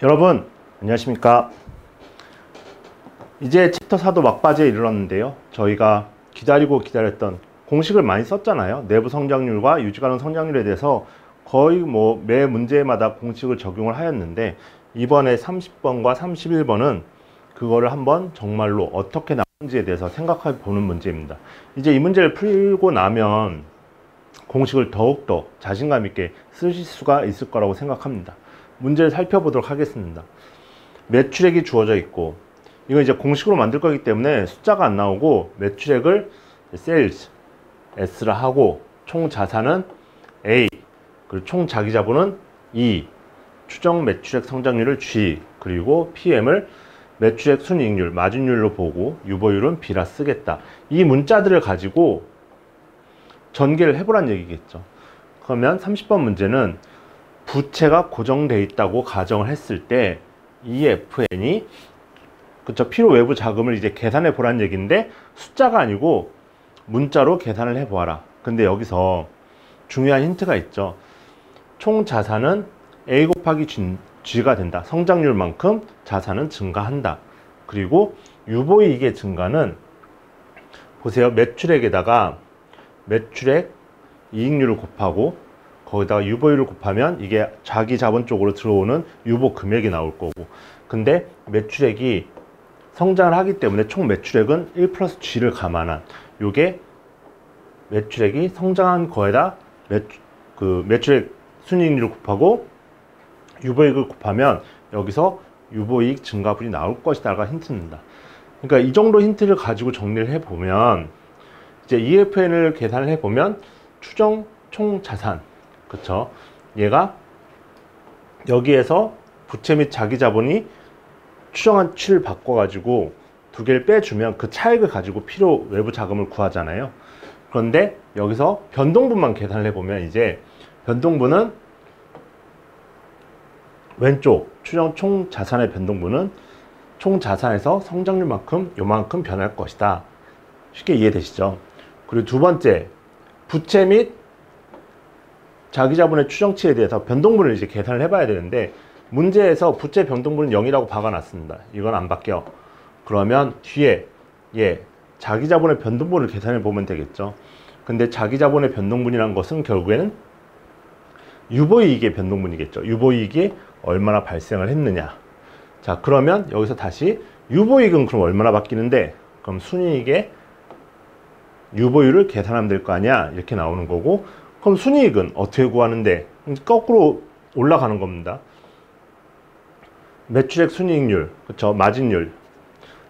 여러분 안녕하십니까. 이제 챕터 4도 막바지에 이르렀는데요, 저희가 기다렸던 공식을 많이 썼잖아요. 내부 성장률과 유지가능 성장률에 대해서 거의 매 문제마다 공식을 적용을 하였는데, 이번에 30번과 31번은 그거를 한번 정말로 어떻게 나오는지에 대해서 생각해 보는 문제입니다. 이제 이 문제를 풀고 나면 공식을 더욱더 자신감 있게 쓰실 수가 있을 거라고 생각합니다. 문제를 살펴보도록 하겠습니다. 매출액이 주어져 있고, 이건 이제 공식으로 만들 거기 때문에 숫자가 안 나오고, 매출액을 sales S라 하고, 총 자산은 A, 그리고 총 자기자본은 E, 추정 매출액 성장률을 G, 그리고 PM을 매출액 순이익률, 마진율로 보고 유보율은 B라 쓰겠다. 이 문자들을 가지고 전개를 해보란 얘기겠죠. 그러면 30번 문제는 부채가 고정되어 있다고 가정을 했을 때 EFN이 필요 외부 자금을 이제 계산해 보란 얘기인데, 숫자가 아니고 문자로 계산을 해 보아라. 근데 여기서 중요한 힌트가 있죠. 총 자산은 A 곱하기 G가 된다. 성장률만큼 자산은 증가한다. 그리고 유보이익의 증가는 보세요. 매출액에다가 매출액 이익률을 곱하고 거기다가 유보율을 곱하면 이게 자기 자본 쪽으로 들어오는 유보 금액이 나올 거고, 근데 매출액이 성장을 하기 때문에 총 매출액은 1 플러스 G를 감안한, 요게 매출액이 성장한 거에다 매출액 순이익률을 곱하고 유보이익을 곱하면 여기서 유보이익 증가분이 나올 것이다가 힌트입니다. 그러니까 이 정도 힌트를 가지고 정리를 해보면, 이제 EFN을 계산을 해보면 추정 총 자산, 그쵸? 얘가 여기에서 부채 및 자기 자본이 추정한 치를 바꿔가지고 두 개를 빼주면 그 차액을 가지고 필요 외부 자금을 구하잖아요. 그런데 여기서 변동분만 계산을 해보면, 이제 변동분은 왼쪽 추정 총 자산의 변동분은 총 자산에서 성장률만큼 요만큼 변할 것이다. 쉽게 이해되시죠? 그리고 두 번째, 부채 및 자기자본의 추정치에 대해서 변동분을 이제 계산을 해봐야 되는데, 문제에서 부채 변동분은 0이라고 박아놨습니다. 이건 안 바뀌어. 그러면 뒤에 자기자본의 변동분을 계산해 보면 되겠죠. 근데 자기자본의 변동분이란 것은 결국에는 유보이익의 변동분이겠죠. 유보이익이 얼마나 발생을 했느냐. 자, 그러면 여기서 다시 유보이익은 그럼 얼마나 바뀌는데, 그럼 순이익의 유보율을 계산하면 될 거 아니야, 이렇게 나오는 거고, 그럼 순이익은 어떻게 구하는데? 거꾸로 올라가는 겁니다. 매출액 순이익률, 그쵸? 마진율.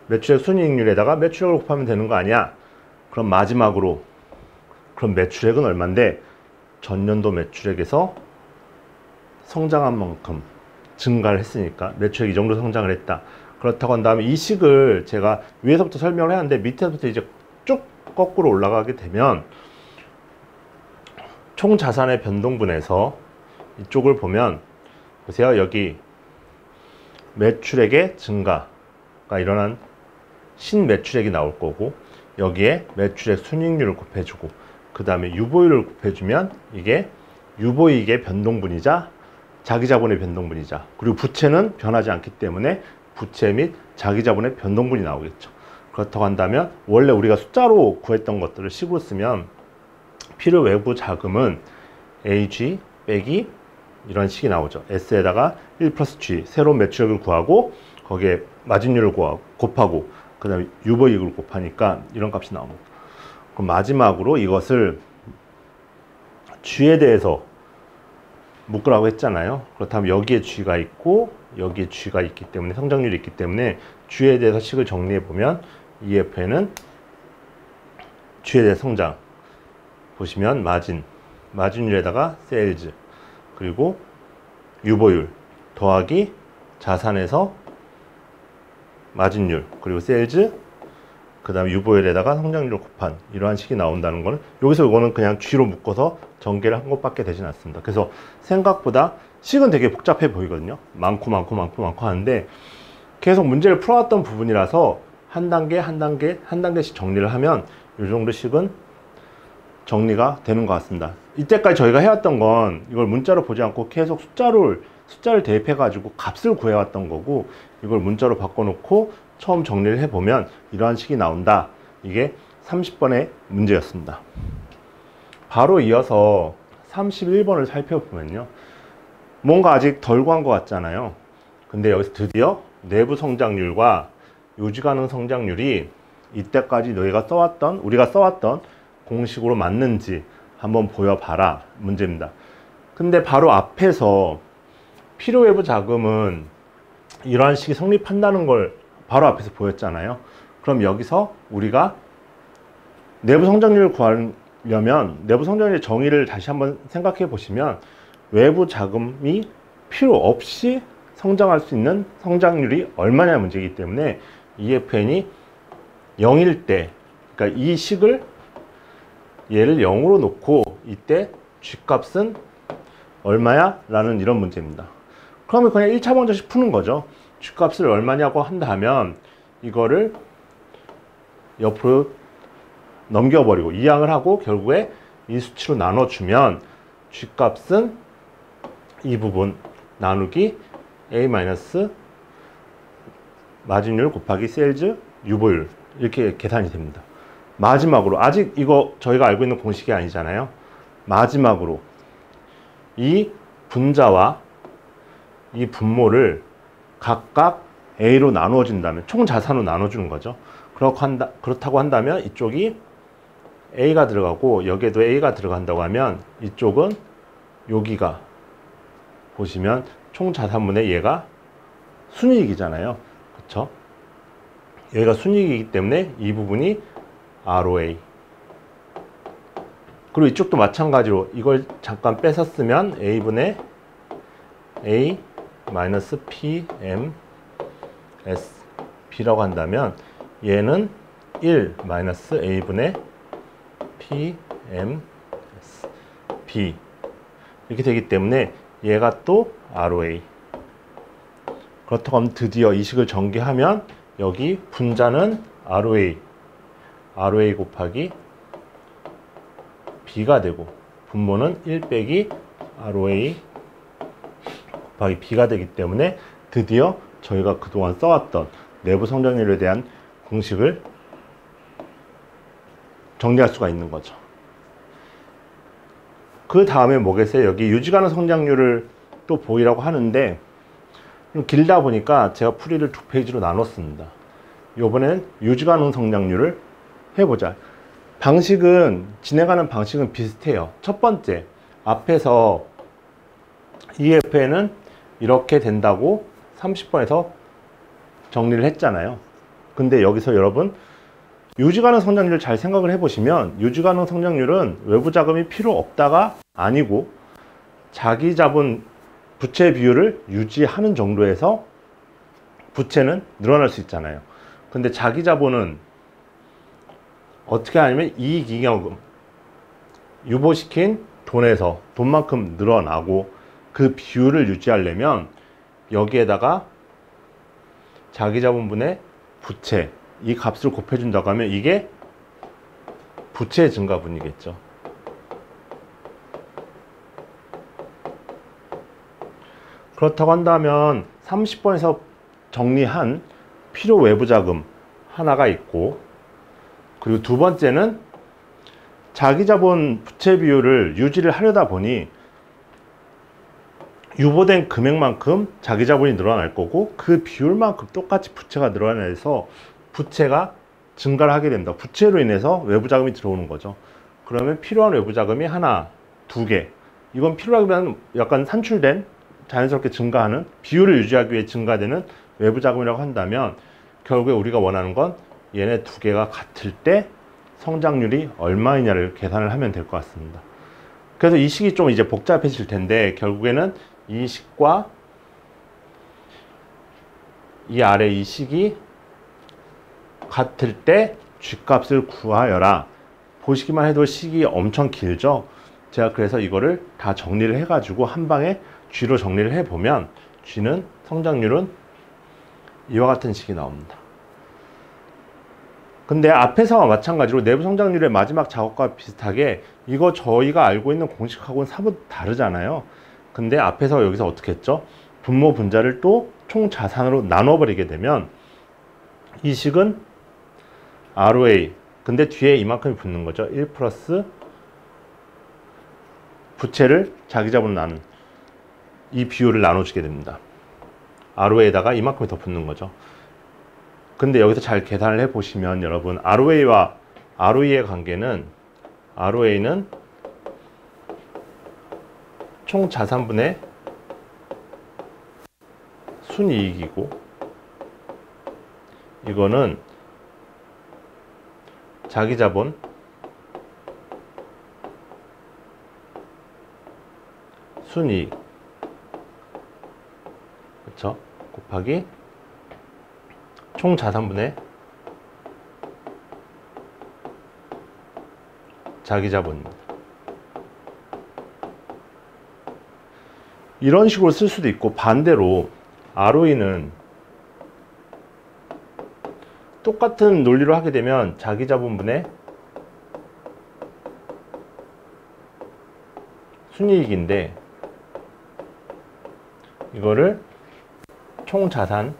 매출액 순이익률에다가 매출액을 곱하면 되는 거 아니야? 그럼 마지막으로, 그럼 매출액은 얼만데? 전년도 매출액에서 성장한 만큼 증가를 했으니까 매출액 이 정도 성장을 했다. 그렇다고 한 다음에 이 식을 제가 위에서부터 설명을 했는데, 밑에서부터 이제 쭉 거꾸로 올라가게 되면 총 자산의 변동분에서 이쪽을 보면, 보세요. 여기 매출액의 증가가 일어난 신매출액이 나올 거고, 여기에 매출액 순이익률을 곱해주고, 그 다음에 유보율을 곱해주면 이게 유보이익의 변동분이자 자기자본의 변동분이자, 그리고 부채는 변하지 않기 때문에 부채 및 자기자본의 변동분이 나오겠죠. 그렇다고 한다면 원래 우리가 숫자로 구했던 것들을 식으로 쓰면 필요 외부 자금은 AG 빼기 이런 식이 나오죠. S에다가 1 플러스 G, 새로운 매출액을 구하고 거기에 마진율을 곱하고 그 다음에 유보이익을 곱하니까 이런 값이 나옵니다. 그럼 마지막으로 이것을 G에 대해서 묶으라고 했잖아요. 그렇다면 여기에 G가 있고 여기에 G가 있기 때문에, 성장률이 있기 때문에 G에 대해서 식을 정리해 보면 EFN은 G에 대해 성장, 보시면 마진율에다가 세일즈, 그리고 유보율 더하기 자산에서 마진율, 그리고 세일즈, 그 다음에 유보율에다가 성장률을 곱한 이러한 식이 나온다는 거는, 여기서 이거는 그냥 G로 묶어서 전개를 한 것밖에 되진 않습니다. 그래서 생각보다 식은 되게 복잡해 보이거든요. 많고 하는데, 계속 문제를 풀어왔던 부분이라서 한 단계씩 정리를 하면 이 정도 식은 정리가 되는 것 같습니다. 이때까지 저희가 해왔던 건 이걸 문자로 보지 않고 계속 숫자를 대입해 가지고 값을 구해왔던 거고, 이걸 문자로 바꿔놓고 처음 정리를 해보면 이러한 식이 나온다. 이게 30번의 문제였습니다. 바로 이어서 31번을 살펴보면요, 뭔가 아직 덜 구한 것 같잖아요. 근데 여기서 드디어 내부 성장률과 유지 가능 성장률이 이때까지 우리가 써왔던 공식으로 맞는지 한번 보여봐라 문제입니다. 근데 바로 앞에서 필요 외부 자금은 이러한 식이 성립한다는 걸 바로 앞에서 보였잖아요. 그럼 여기서 우리가 내부 성장률을 구하려면 내부 성장률의 정의를 다시 한번 생각해 보시면, 외부 자금이 필요 없이 성장할 수 있는 성장률이 얼마냐 문제이기 때문에 EFN이 0일 때, 그러니까 이 식을 얘를 0으로 놓고 이때 G값은 얼마야? 라는 이런 문제입니다. 그러면 그냥 1차 방정식 푸는 거죠. G값을 얼마냐고 한다면 이거를 옆으로 넘겨버리고 이항을 하고 결국에 이 수치로 나눠주면 G값은 이 부분 나누기 A- 마진율 곱하기 세일즈 유보율, 이렇게 계산이 됩니다. 마지막으로, 아직 이거 저희가 알고 있는 공식이 아니잖아요. 마지막으로 이 분자와 이 분모를 각각 A로 나누어진다면, 총 자산으로 나눠주는 거죠. 그렇다고 한다면 이쪽이 A가 들어가고 여기에도 A가 들어간다고 하면 이쪽은 여기가 보시면 총 자산분의 얘가 순이익이잖아요. 그쵸? 여기가 순이익이기 때문에 이 부분이 ROA. 그리고 이쪽도 마찬가지로 이걸 잠깐 뺏어 쓰면 A분의 A 마이너스 PM S B라고 한다면 얘는 1 마이너스 A분의 PM S B 이렇게 되기 때문에 얘가 또 ROA. 그렇다고 하면 드디어 이 식을 전개하면 여기 분자는 ROA 곱하기 B가 되고 분모는 1 빼기 ROA 곱하기 B가 되기 때문에 드디어 저희가 그동안 써왔던 내부 성장률에 대한 공식을 정리할 수가 있는 거죠. 그 다음에 뭐겠어요? 여기 유지가능 성장률을 또 보이라고 하는데 좀 길다 보니까 제가 풀이를 2페이지로 나눴습니다. 이번엔 유지가능 성장률을 해보자. 진행하는 방식은 비슷해요. 첫 번째, 앞에서 EFN은 이렇게 된다고 30번에서 정리를 했잖아요. 근데 여기서 여러분 유지가능 성장률을 잘 생각을 해보시면, 유지가능 성장률은 외부 자금이 필요 없다가 아니고 자기 자본 부채 비율을 유지하는 정도에서 부채는 늘어날 수 있잖아요. 근데 자기 자본은 어떻게 하냐면 이익잉여금, 유보시킨 돈에서 돈만큼 늘어나고 그 비율을 유지하려면 여기에다가 자기 자본분의 부채, 이 값을 곱해준다고 하면 이게 부채 증가분이겠죠. 그렇다고 한다면 30번에서 정리한 필요 외부 자금 하나가 있고, 그리고 두 번째는 자기 자본 부채 비율을 유지를 하려다 보니 유보된 금액만큼 자기 자본이 늘어날 거고 그 비율만큼 똑같이 부채가 늘어나서 부채가 증가를 하게 됩니다. 부채로 인해서 외부 자금이 들어오는 거죠. 그러면 필요한 외부 자금이 하나, 두 개. 이건 필요하면 약간 산출된, 자연스럽게 증가하는, 비율을 유지하기 위해 증가되는 외부 자금이라고 한다면 결국에 우리가 원하는 건 얘네 두 개가 같을 때 성장률이 얼마이냐를 계산을 하면 될 것 같습니다. 그래서 이 식이 좀 이제 복잡해질 텐데 결국에는 이 식과 이 아래 이 식이 같을 때 G값을 구하여라. 보시기만 해도 식이 엄청 길죠. 제가 그래서 이거를 다 정리를 해가지고 한 방에 G로 정리를 해보면 G는 성장률은 이와 같은 식이 나옵니다. 근데 앞에서와 마찬가지로 내부 성장률의 마지막 작업과 비슷하게 이거 저희가 알고 있는 공식하고는 사뭇 다르잖아요. 근데 앞에서 여기서 어떻게 했죠? 분모 분자를 또 총자산으로 나눠버리게 되면 이 식은 ROA, 근데 뒤에 이만큼이 붙는 거죠. 1 플러스 부채를 자기자본으로 나눈 이 비율을 나눠주게 됩니다. ROA에다가 이만큼이 더 붙는 거죠. 근데 여기서 잘 계산을 해보시면 여러분, ROA와 ROE의 관계는, ROA는 총 자산분의 순이익이고, 이거는 자기자본 순이익, 그렇죠? 곱하기 총 자산분의 자기자본입니다. 이런 식으로 쓸 수도 있고, 반대로 ROE는 똑같은 논리로 하게 되면 자기자본분의 순이익인데, 이거를 총자산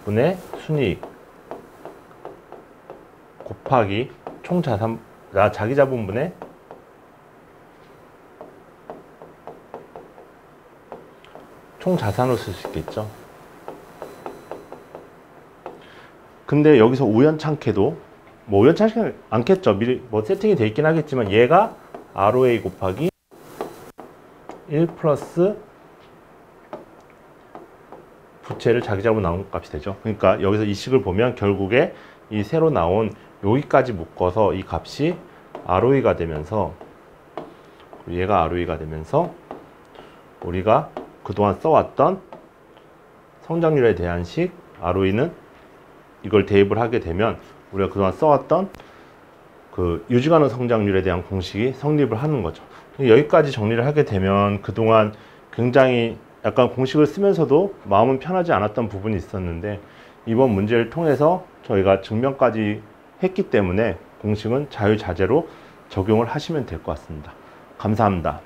분의 순이익 곱하기 총자산, 자기자본분의 총자산으로 쓸 수 있겠죠. 근데 여기서 우연찮게도, 뭐 우연찮지 않겠죠. 미리 뭐 세팅이 되어 있긴 하겠지만, 얘가 ROA 곱하기 1 플러스 부채를 자기자본 나온 값이 되죠. 그러니까 여기서 이 식을 보면 결국에 이 새로 나온 여기까지 묶어서 이 값이 ROE가 되면서, 얘가 ROE가 되면서 우리가 그동안 써왔던 성장률에 대한 식 ROE는 이걸 대입을 하게 되면 우리가 그동안 써왔던 그 유지가능 성장률에 대한 공식이 성립을 하는 거죠. 여기까지 정리를 하게 되면 그동안 굉장히 약간 공식을 쓰면서도 마음은 편하지 않았던 부분이 있었는데, 이번 문제를 통해서 저희가 증명까지 했기 때문에 공식은 자유자재로 적용을 하시면 될 것 같습니다. 감사합니다.